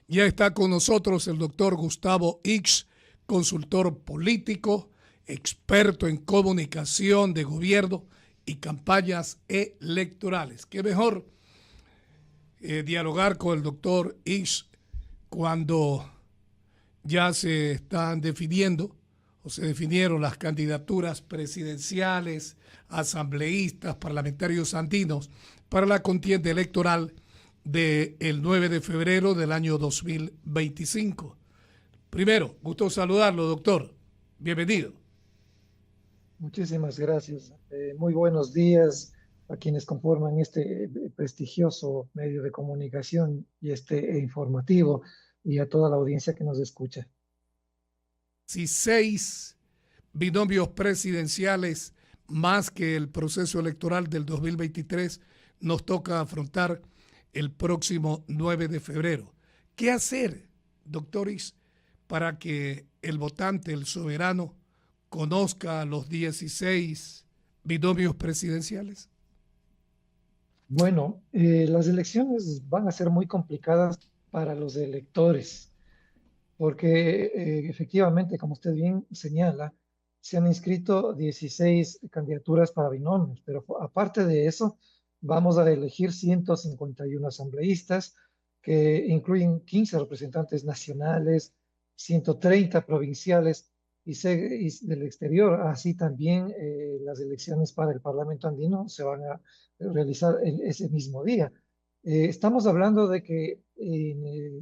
Ya está con nosotros el doctor Gustavo Ix, consultor político, experto en comunicación de gobierno y campañas electorales. Qué mejor dialogar con el doctor Ix cuando ya se están definiendo o se definieron las candidaturas presidenciales, asambleístas, parlamentarios andinos para la contienda electoral del 9 de febrero del año 2025. Primero, gusto saludarlo, doctor. Bienvenido. Muchísimas gracias. Muy buenos días a quienes conforman este prestigioso medio de comunicación y este informativo y a toda la audiencia que nos escucha. Si 6 binomios presidenciales más que el proceso electoral del 2023 nos toca afrontar el próximo 9 de febrero. ¿Qué hacer, doctores, para que el votante, el soberano, conozca los 16 binomios presidenciales? Bueno, las elecciones van a ser muy complicadas para los electores, porque efectivamente, como usted bien señala, se han inscrito 16 candidaturas para binomios, pero aparte de eso, vamos a elegir 151 asambleístas, que incluyen 15 representantes nacionales, 130 provinciales y del exterior. Así también las elecciones para el Parlamento andino se van a realizar ese mismo día. Estamos hablando de que en el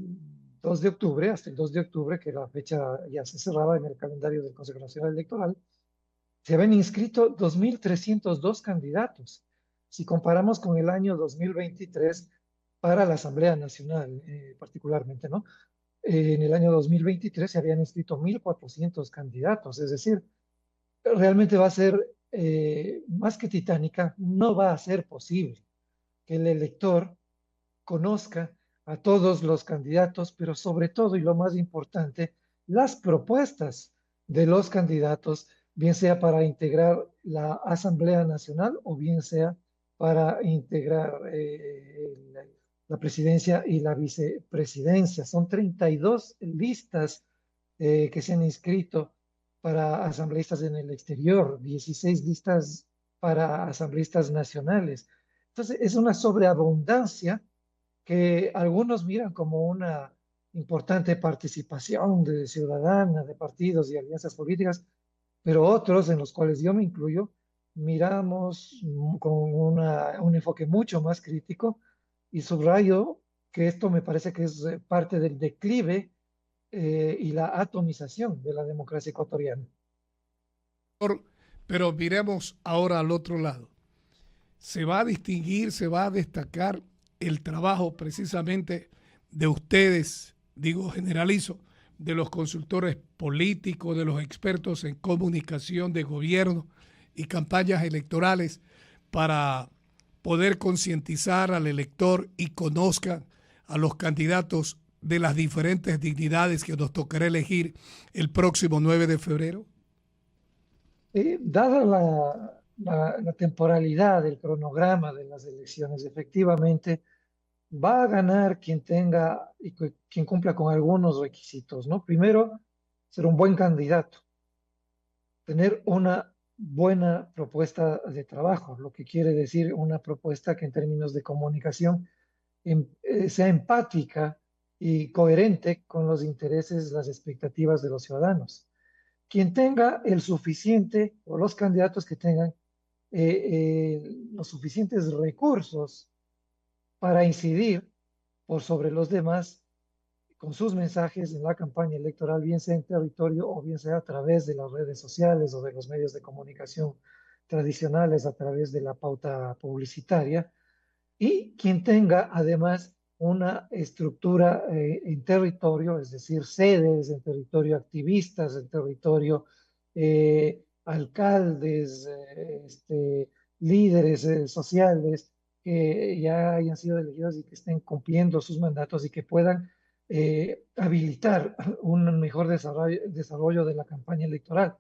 2 de octubre, hasta el 2 de octubre, que la fecha ya se cerraba en el calendario del Consejo Nacional Electoral, se habían inscrito 2.302 candidatos. Si comparamos con el año 2023 para la Asamblea Nacional, particularmente, ¿no? En el año 2023 se habían inscrito 1.400 candidatos, es decir, realmente va a ser más que titánica, no va a ser posible que el elector conozca a todos los candidatos, pero sobre todo y lo más importante, las propuestas de los candidatos, bien sea para integrar la Asamblea Nacional o bien sea para integrar la presidencia y la vicepresidencia. Son 32 listas que se han inscrito para asambleístas en el exterior, 16 listas para asambleístas nacionales. Entonces, es una sobreabundancia que algunos miran como una importante participación de ciudadana, de partidos y alianzas políticas, pero otros, en los cuales yo me incluyo, miramos con un enfoque mucho más crítico y subrayo que esto me parece que es parte del declive y la atomización de la democracia ecuatoriana. Pero miremos ahora al otro lado. Se va a distinguir, se va a destacar el trabajo precisamente de ustedes, digo generalizo, de los consultores políticos, de los expertos en comunicación de gobierno y campañas electorales para poder concientizar al elector y conozcan a los candidatos de las diferentes dignidades que nos tocará elegir el próximo 9 de febrero? Dada la temporalidad del cronograma de las elecciones, efectivamente, va a ganar quien tenga y quien cumpla con algunos requisitos, ¿no? Primero, ser un buen candidato, tener una buena propuesta de trabajo, lo que quiere decir una propuesta que en términos de comunicación sea empática y coherente con los intereses, las expectativas de los ciudadanos. Quien tenga el suficiente, o los candidatos que tengan los suficientes recursos para incidir por sobre los demás con sus mensajes en la campaña electoral, bien sea en territorio o bien sea a través de las redes sociales o de los medios de comunicación tradicionales, a través de la pauta publicitaria, y quien tenga además una estructura en territorio, es decir, sedes en territorio, activistas en territorio, alcaldes, líderes sociales que ya hayan sido elegidos y que estén cumpliendo sus mandatos y que puedan habilitar un mejor desarrollo de la campaña electoral.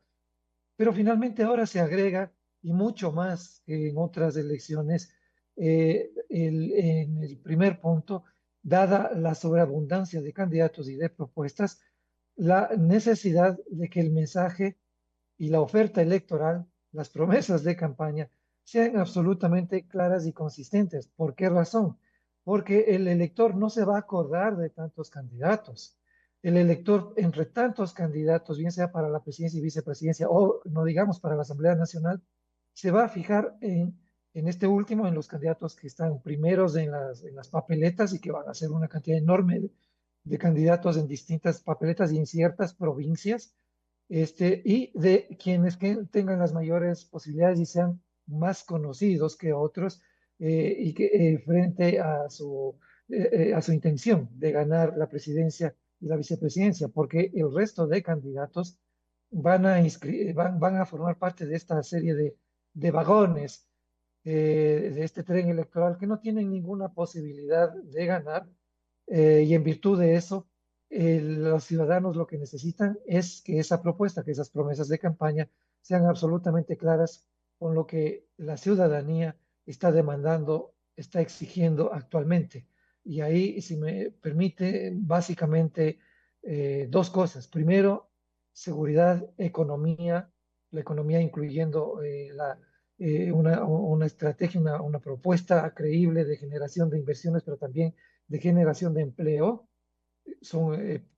Pero finalmente ahora se agrega, y mucho más que en otras elecciones, en el primer punto, dada la sobreabundancia de candidatos y de propuestas, la necesidad de que el mensaje y la oferta electoral, las promesas de campaña, sean absolutamente claras y consistentes. ¿Por qué razón? Porque el elector no se va a acordar de tantos candidatos. El elector, entre tantos candidatos, bien sea para la presidencia y vicepresidencia, o no digamos para la Asamblea Nacional, se va a fijar en este último, en los candidatos que están primeros en las papeletas y que van a ser una cantidad enorme de candidatos en distintas papeletas y en ciertas provincias, y de quienes que tengan las mayores posibilidades y sean más conocidos que otros, y que frente a su intención de ganar la presidencia y la vicepresidencia, porque el resto de candidatos van a formar parte de esta serie de vagones, de este tren electoral que no tienen ninguna posibilidad de ganar, y en virtud de eso, los ciudadanos lo que necesitan es que esa propuesta, que esas promesas de campaña sean absolutamente claras con lo que la ciudadanía está demandando, está exigiendo actualmente. Y ahí, si me permite, básicamente dos cosas. Primero, seguridad, economía, la economía incluyendo una estrategia, una propuesta creíble de generación de inversiones, pero también de generación de empleo,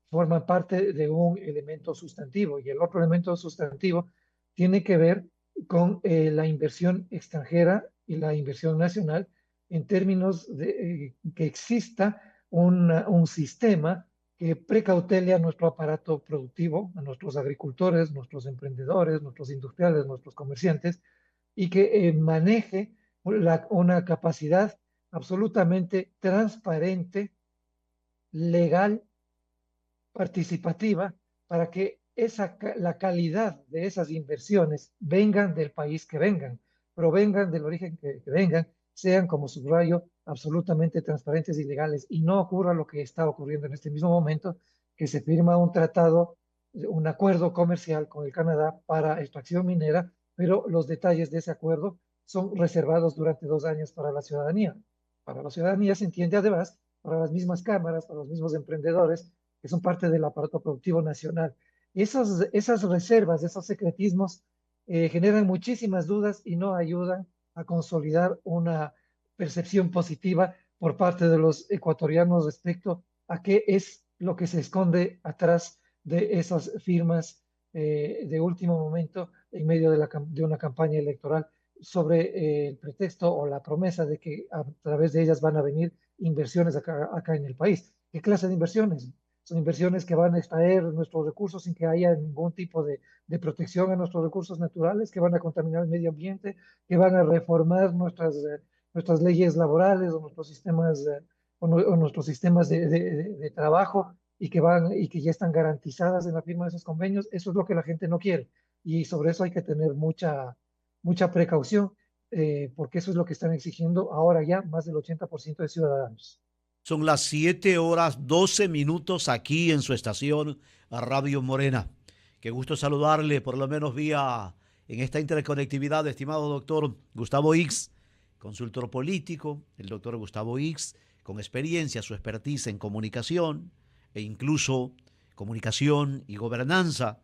forman parte de un elemento sustantivo. Y el otro elemento sustantivo tiene que ver con la inversión extranjera y la inversión nacional en términos de que exista un sistema que precautele a nuestro aparato productivo, a nuestros agricultores, nuestros emprendedores, nuestros industriales, nuestros comerciantes, y que maneje una capacidad absolutamente transparente, legal, participativa, para que la calidad de esas inversiones vengan del país que vengan, provengan del origen que vengan, sean, como subrayo, absolutamente transparentes y legales, y no ocurra lo que está ocurriendo en este mismo momento, que se firma un tratado, un acuerdo comercial con el Canadá para extracción minera, pero los detalles de ese acuerdo son reservados durante 2 años para la ciudadanía. Para la ciudadanía se entiende además, para las mismas cámaras, para los mismos emprendedores, que son parte del aparato productivo nacional. Esas reservas, esos secretismos generan muchísimas dudas y no ayudan a consolidar una percepción positiva por parte de los ecuatorianos respecto a qué es lo que se esconde atrás de esas firmas de último momento en medio de una campaña electoral sobre el pretexto o la promesa de que a través de ellas van a venir inversiones acá en el país. ¿Qué clase de inversiones? Son inversiones que van a extraer nuestros recursos sin que haya ningún tipo de protección a nuestros recursos naturales, que van a contaminar el medio ambiente, que van a reformar nuestras leyes laborales o nuestros sistemas, o nuestros sistemas de trabajo, y que ya están garantizadas en la firma de esos convenios. Eso es lo que la gente no quiere. Y sobre eso hay que tener mucha precaución, porque eso es lo que están exigiendo ahora ya más del 80% de ciudadanos. Son las 7:12 aquí en su estación Radio Morena. Qué gusto saludarle, por lo menos vía en esta interconectividad, estimado doctor Gustavo X, consultor político, el doctor Gustavo X, con experiencia, su expertise en comunicación e incluso comunicación y gobernanza.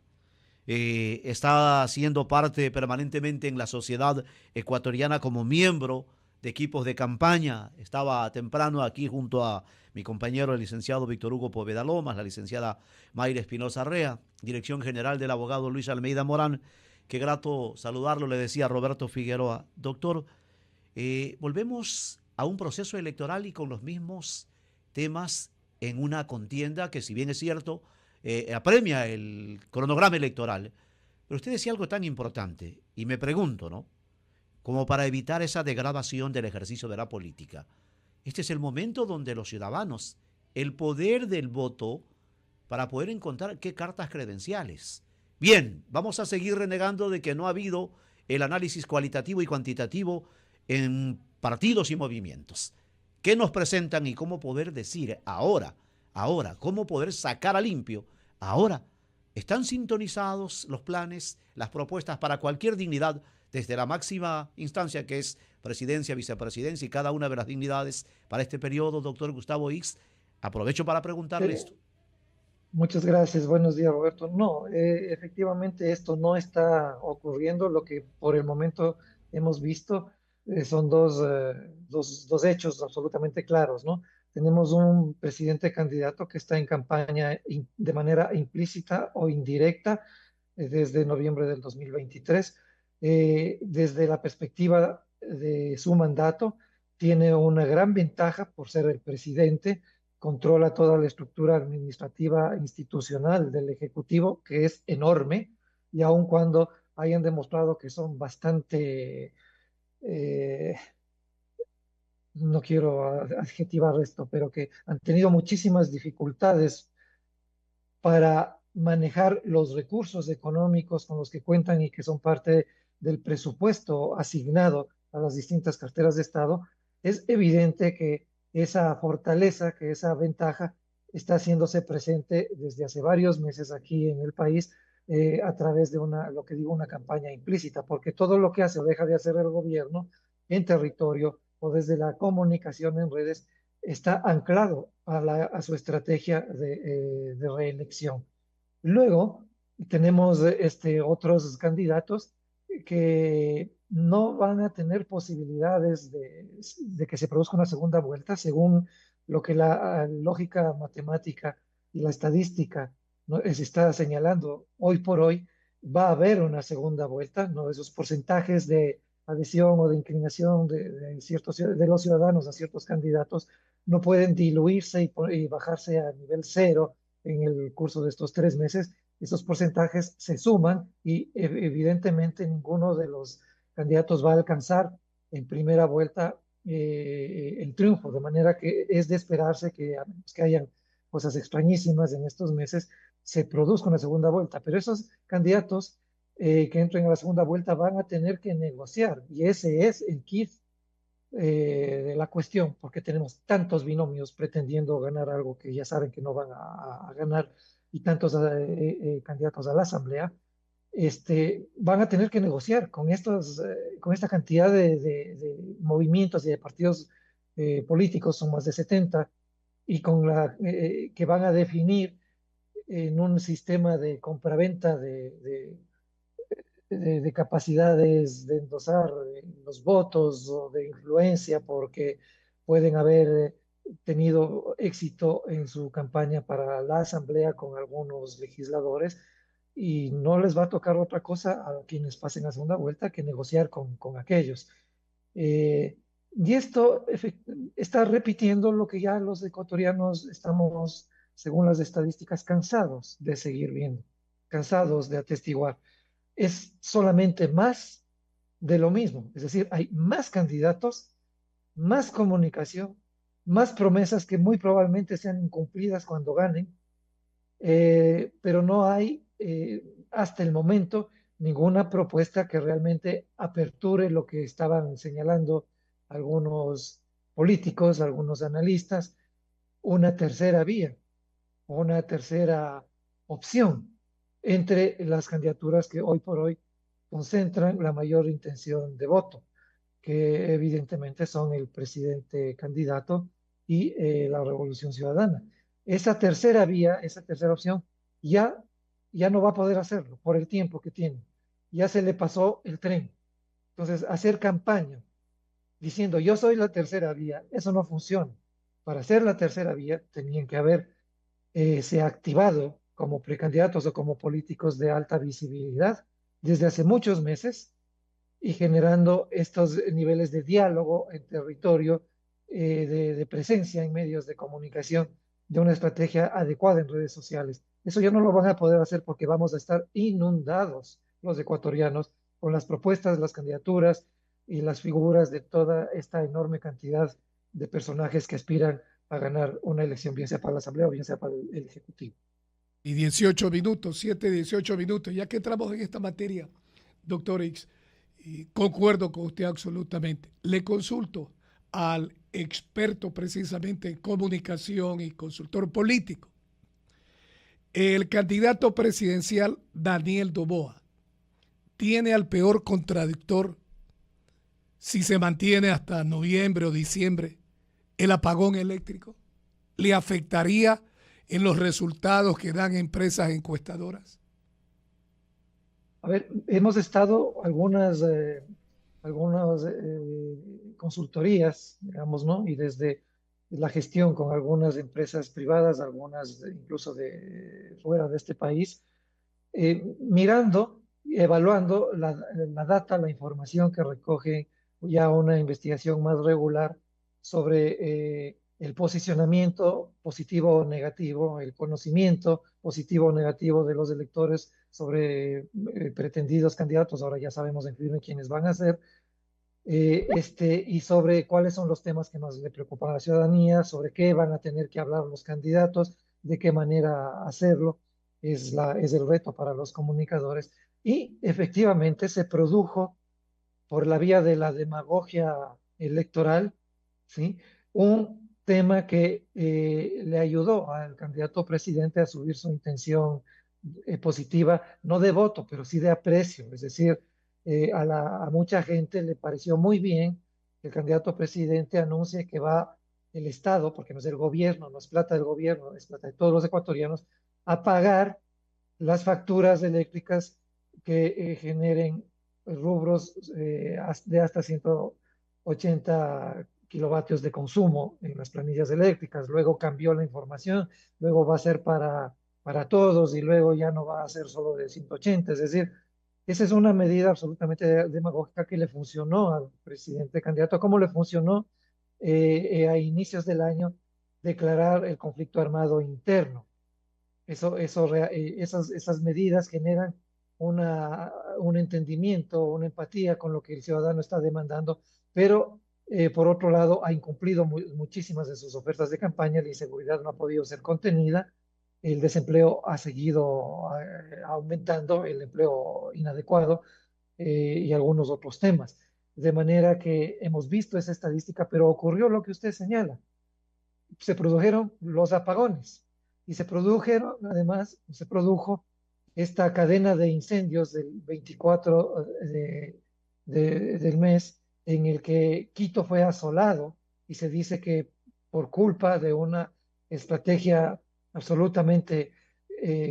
Está siendo parte permanentemente en la sociedad ecuatoriana como miembro de equipos de campaña. Estaba temprano aquí junto a mi compañero el licenciado Víctor Hugo Poveda Lomas, la licenciada Mayra Espinosa Rea, dirección general del abogado Luis Almeida Morán. Qué grato saludarlo, le decía Roberto Figueroa. Doctor, volvemos a un proceso electoral y con los mismos temas en una contienda que, si bien es cierto, apremia el cronograma electoral. Pero usted decía algo tan importante y me pregunto, ¿no? Como para evitar esa degradación del ejercicio de la política. Este es el momento donde los ciudadanos, el poder del voto para poder encontrar qué cartas credenciales. Bien, vamos a seguir renegando de que no ha habido el análisis cualitativo y cuantitativo en partidos y movimientos. ¿Qué nos presentan y cómo poder decir ahora, cómo poder sacar a limpio? Ahora, ¿están sintonizados los planes, las propuestas para cualquier dignidad desde la máxima instancia que es presidencia, vicepresidencia y cada una de las dignidades para este periodo, doctor Gustavo X. Aprovecho para preguntarle esto. Muchas gracias. Buenos días, Roberto. No, efectivamente esto no está ocurriendo. Lo que por el momento hemos visto son dos hechos absolutamente claros, ¿no? Tenemos un presidente candidato que está en campaña de manera implícita o indirecta desde noviembre del 2023. Desde la perspectiva de su mandato, tiene una gran ventaja por ser el presidente, controla toda la estructura administrativa institucional del Ejecutivo, que es enorme, y aun cuando hayan demostrado que son bastante, eh, no quiero adjetivar esto, pero que han tenido muchísimas dificultades para manejar los recursos económicos con los que cuentan y que son parte del presupuesto asignado a las distintas carteras de Estado, es evidente que esa fortaleza, que esa ventaja está haciéndose presente desde hace varios meses aquí en el país a través de lo que digo, una campaña implícita, porque todo lo que hace o deja de hacer el gobierno en territorio o desde la comunicación en redes está anclado a su estrategia de reelección. Luego tenemos otros candidatos que no van a tener posibilidades de que se produzca una segunda vuelta, según lo que la lógica matemática y la estadística, ¿no?, se está señalando. Hoy por hoy va a haber una segunda vuelta, ¿no? Esos porcentajes de adhesión o de inclinación de los ciudadanos a ciertos candidatos no pueden diluirse y bajarse a nivel cero en el curso de estos 3 meses. Esos porcentajes se suman y evidentemente ninguno de los candidatos va a alcanzar en primera vuelta el triunfo, de manera que es de esperarse que, a menos que hayan cosas extrañísimas en estos meses, se produzca una segunda vuelta. Pero esos candidatos que entren a la segunda vuelta van a tener que negociar, y ese es el kit de la cuestión, porque tenemos tantos binomios pretendiendo ganar algo que ya saben que no van a ganar, y tantos candidatos a la Asamblea. Van a tener que negociar con esta cantidad de movimientos y de partidos políticos, son más de 70, y que van a definir en un sistema de compraventa de capacidades de endosar los votos o de influencia, porque pueden haber tenido éxito en su campaña para la Asamblea con algunos legisladores, y no les va a tocar otra cosa a quienes pasen a segunda vuelta que negociar con aquellos. Y esto está repitiendo lo que ya los ecuatorianos estamos, según las estadísticas, cansados de seguir viendo, cansados de atestiguar. Es solamente más de lo mismo. Es decir, hay más candidatos, más comunicación, más promesas que muy probablemente sean incumplidas cuando ganen, pero no hay hasta el momento ninguna propuesta que realmente aperture lo que estaban señalando algunos políticos, algunos analistas, una tercera vía, una tercera opción entre las candidaturas que hoy por hoy concentran la mayor intención de voto, que evidentemente son el presidente candidato y la Revolución Ciudadana. Esa tercera vía, esa tercera opción, ya no va a poder hacerlo por el tiempo que tiene. Ya se le pasó el tren. Entonces, hacer campaña diciendo yo soy la tercera vía, eso no funciona. Para ser la tercera vía tenían que haber se ha activado como precandidatos o como políticos de alta visibilidad desde hace muchos meses, y generando estos niveles de diálogo en territorio, de presencia en medios de comunicación, de una estrategia adecuada en redes sociales. Eso ya no lo van a poder hacer porque vamos a estar inundados los ecuatorianos con las propuestas, las candidaturas y las figuras de toda esta enorme cantidad de personajes que aspiran a ganar una elección, bien sea para la Asamblea o bien sea para el Ejecutivo. Y 18 minutos, 18 minutos, ya que entramos en esta materia, doctor X, y concuerdo con usted absolutamente. Le consulto al experto precisamente en comunicación y consultor político. El candidato presidencial Daniel Noboa tiene al peor contradictor si se mantiene hasta noviembre o diciembre el apagón eléctrico? ¿Le afectaría en los resultados que dan empresas encuestadoras? A ver, hemos estado algunas consultorías, digamos, ¿no? Y desde la gestión con algunas empresas privadas, algunas incluso de fuera de este país, mirando y evaluando la data, la información que recoge ya una investigación más regular sobre el posicionamiento positivo o negativo, el conocimiento positivo o negativo de los electores sobre pretendidos candidatos. Ahora ya sabemos en firme quiénes van a ser, y sobre cuáles son los temas que más le preocupan a la ciudadanía, sobre qué van a tener que hablar los candidatos, de qué manera hacerlo, es el reto para los comunicadores. Y efectivamente se produjo por la vía de la demagogia electoral, ¿sí? Un tema que le ayudó al candidato presidente a subir su intención positiva, no de voto, pero sí de aprecio. Es decir, a mucha gente le pareció muy bien que el candidato presidente anuncie que va el Estado, porque no es el gobierno, no es plata del gobierno, es plata de todos los ecuatorianos, a pagar las facturas eléctricas que generen rubros de hasta 180 kilovatios de consumo en las planillas eléctricas. Luego cambió la información, luego va a ser para todos y luego ya no va a ser solo de 180. Es decir, esa es una medida absolutamente demagógica que le funcionó al presidente candidato, como le funcionó a inicios del año declarar el conflicto armado interno. Esas medidas generan un entendimiento, una empatía con lo que el ciudadano está demandando, pero por otro lado ha incumplido muchísimas de sus ofertas de campaña, la inseguridad no ha podido ser contenida, el desempleo ha seguido aumentando, el empleo inadecuado y algunos otros temas. De manera que hemos visto esa estadística, pero ocurrió lo que usted señala, se produjeron los apagones y además, se produjo esta cadena de incendios del 24 del mes en el que Quito fue asolado y se dice que por culpa de una estrategia absolutamente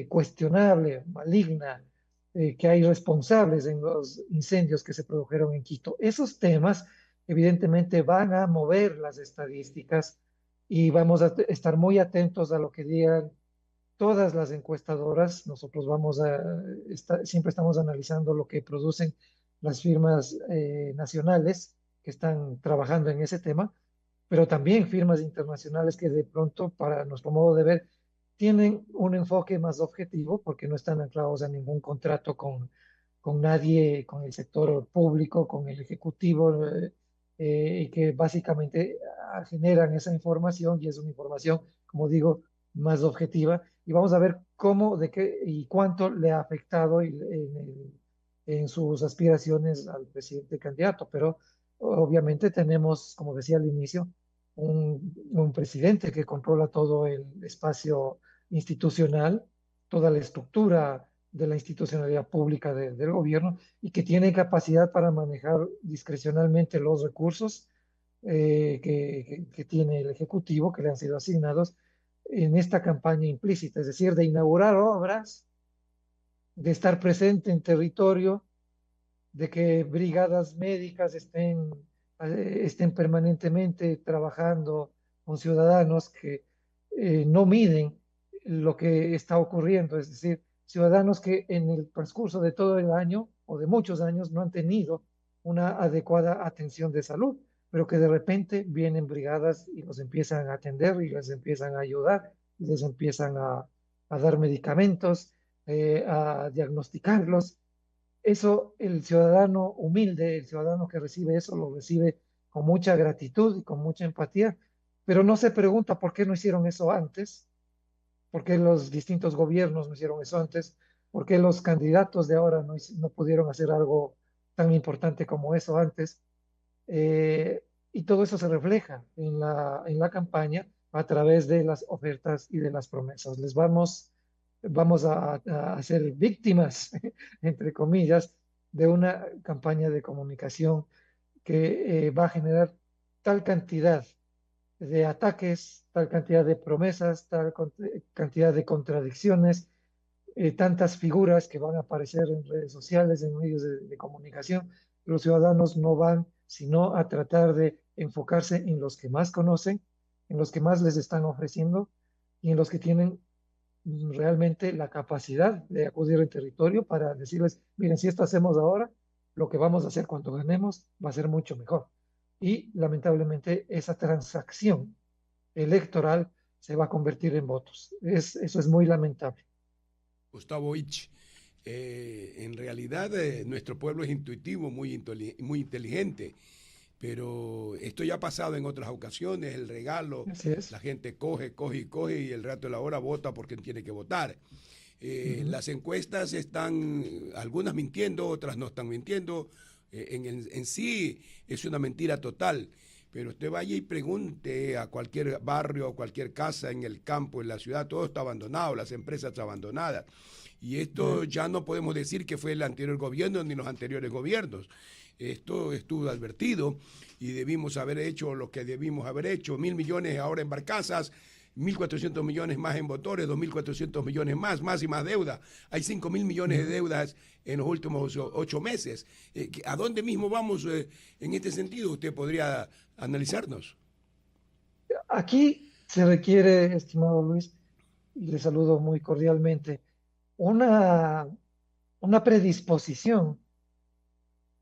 cuestionable, maligna, que hay responsables en los incendios que se produjeron en Quito. Esos temas evidentemente van a mover las estadísticas y vamos a estar muy atentos a lo que digan todas las encuestadoras. Nosotros siempre estamos analizando lo que producen las firmas nacionales que están trabajando en ese tema, pero también firmas internacionales que de pronto, para nuestro modo de ver, tienen un enfoque más objetivo porque no están anclados a ningún contrato con nadie, con el sector público, con el ejecutivo, y que básicamente generan esa información y es una información, como digo, más objetiva. Y vamos a ver cómo, de qué y cuánto le ha afectado en sus aspiraciones al presidente candidato. Pero obviamente tenemos, como decía al inicio, un presidente que controla todo el espacio institucional, toda la estructura de la institucionalidad pública del gobierno y que tiene capacidad para manejar discrecionalmente los recursos que tiene el Ejecutivo, que le han sido asignados en esta campaña implícita, es decir, de inaugurar obras, de estar presente en territorio, de que brigadas médicas estén permanentemente trabajando con ciudadanos que no miden lo que está ocurriendo, es decir, ciudadanos que en el transcurso de todo el año o de muchos años no han tenido una adecuada atención de salud, pero que de repente vienen brigadas y los empiezan a atender y les empiezan a ayudar y les empiezan a dar medicamentos, a diagnosticarlos. Eso, el ciudadano humilde, el ciudadano que recibe eso, lo recibe con mucha gratitud y con mucha empatía, pero no se pregunta por qué no hicieron eso antes, por qué los distintos gobiernos no hicieron eso antes, por qué los candidatos de ahora no pudieron hacer algo tan importante como eso antes. Y todo eso se refleja en la campaña a través de las ofertas y de las promesas. Vamos a ser víctimas, entre comillas, de una campaña de comunicación que va a generar tal cantidad de ataques, tal cantidad de promesas, cantidad de contradicciones, tantas figuras que van a aparecer en redes sociales, en medios de comunicación. Los ciudadanos no van sino a tratar de enfocarse en los que más conocen, en los que más les están ofreciendo y en los que tienen realmente la capacidad de acudir al territorio para decirles, miren, si esto hacemos ahora, lo que vamos a hacer cuando ganemos va a ser mucho mejor. Y lamentablemente esa transacción electoral se va a convertir en votos. Eso es muy lamentable. Gustavo Ich, en realidad nuestro pueblo es intuitivo, muy inteligente, pero esto ya ha pasado en otras ocasiones, el regalo, Así es. la gente coge y el rato de la hora vota porque tiene que votar. Las encuestas están, algunas mintiendo, otras no están mintiendo. En sí es una mentira total. Pero usted vaya y pregunte a cualquier barrio, a cualquier casa en el campo, en la ciudad, todo está abandonado, las empresas abandonadas. Y esto ya no podemos decir que fue el anterior gobierno ni los anteriores gobiernos. Esto estuvo advertido y debimos haber hecho lo que debimos haber hecho. 1.000 millones ahora en barcazas, 1.400 millones más en motores, 2.400 millones más y más deuda. Hay 5.000 millones de deudas en los últimos 8 meses. ¿A dónde mismo vamos en este sentido? Usted podría analizarnos. Aquí se requiere, estimado Luis, y le saludo muy cordialmente, una, una predisposición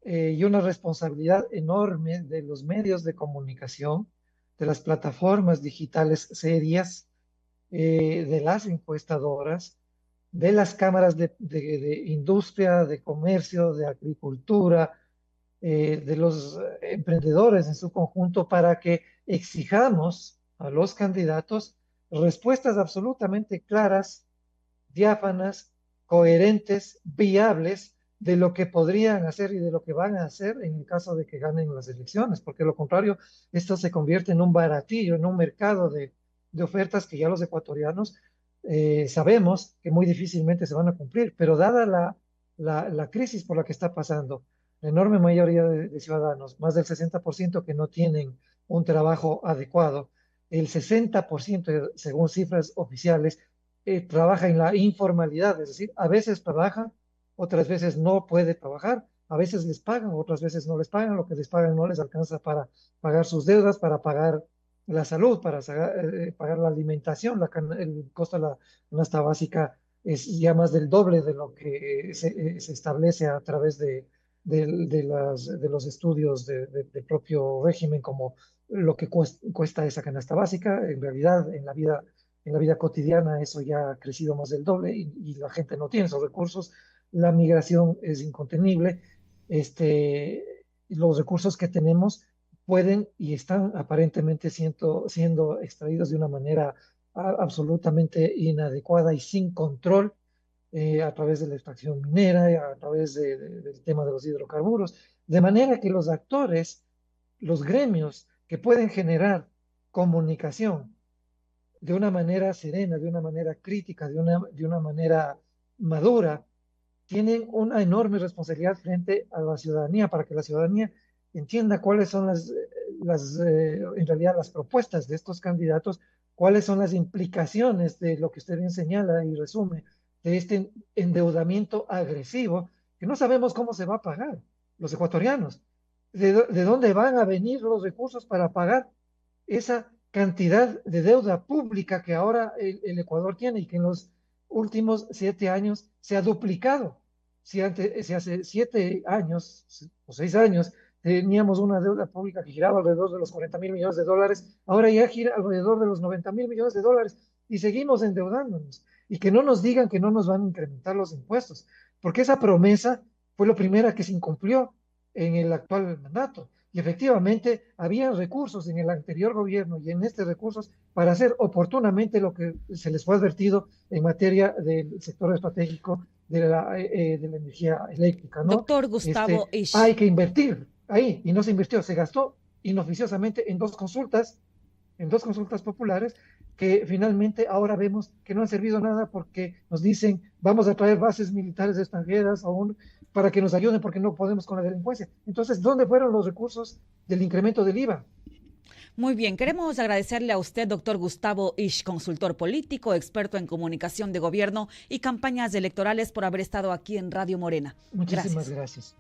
y una responsabilidad enorme de los medios de comunicación, de las plataformas digitales serias, de las encuestadoras, de las cámaras de industria, de comercio, de agricultura, de los emprendedores en su conjunto para que exijamos a los candidatos respuestas absolutamente claras, diáfanas, coherentes, viables de lo que podrían hacer y de lo que van a hacer en el caso de que ganen las elecciones, porque lo contrario, esto se convierte en un baratillo, en un mercado de ofertas que ya los ecuatorianos sabemos que muy difícilmente se van a cumplir, pero dada la crisis por la que está pasando, la enorme mayoría de ciudadanos, más del 60% que no tienen un trabajo adecuado, el 60%, según cifras oficiales, trabaja en la informalidad, es decir, a veces trabaja, otras veces no puede trabajar, a veces les pagan, otras veces no les pagan, lo que les pagan no les alcanza para pagar sus deudas, para pagar la salud, para pagar la alimentación, el costo de la canasta básica es ya más del doble de lo que se establece a través de los estudios del propio régimen, como lo que cuesta esa canasta básica. En realidad, en la vida cotidiana eso ya ha crecido más del doble y la gente no tiene esos recursos. La migración es incontenible. Los recursos que tenemos pueden y están aparentemente siendo extraídos de una manera absolutamente inadecuada y sin control a través de la extracción minera, a través del tema de los hidrocarburos, de manera que los actores, los gremios que pueden generar comunicación de una manera serena, de una manera crítica, de una manera madura, tienen una enorme responsabilidad frente a la ciudadanía para que la ciudadanía entienda cuáles son en realidad las propuestas de estos candidatos, cuáles son las implicaciones de lo que usted bien señala y resume, de este endeudamiento agresivo, que no sabemos cómo se va a pagar los ecuatorianos, de dónde van a venir los recursos para pagar esa cantidad de deuda pública que ahora el Ecuador tiene y que en los últimos 7 años se ha duplicado. Si hace 7 años o 6 años teníamos una deuda pública que giraba alrededor de los 40.000 millones de dólares, ahora ya gira alrededor de los 90.000 millones de dólares y seguimos endeudándonos. Y que no nos digan que no nos van a incrementar los impuestos, porque esa promesa fue la primera que se incumplió en el actual mandato. Y efectivamente había recursos en el anterior gobierno y en este recursos para hacer oportunamente lo que se les fue advertido en materia del sector estratégico de la energía eléctrica, ¿no? Doctor Gustavo Isch. Hay que invertir ahí y no se invirtió, se gastó inoficiosamente en dos consultas populares que finalmente ahora vemos que no han servido nada porque nos dicen vamos a traer bases militares extranjeras para que nos ayuden porque no podemos con la delincuencia. Entonces, ¿dónde fueron los recursos del incremento del IVA? Muy bien, queremos agradecerle a usted, doctor Gustavo Isch, consultor político, experto en comunicación de gobierno y campañas electorales, por haber estado aquí en Radio Morena. Muchísimas gracias.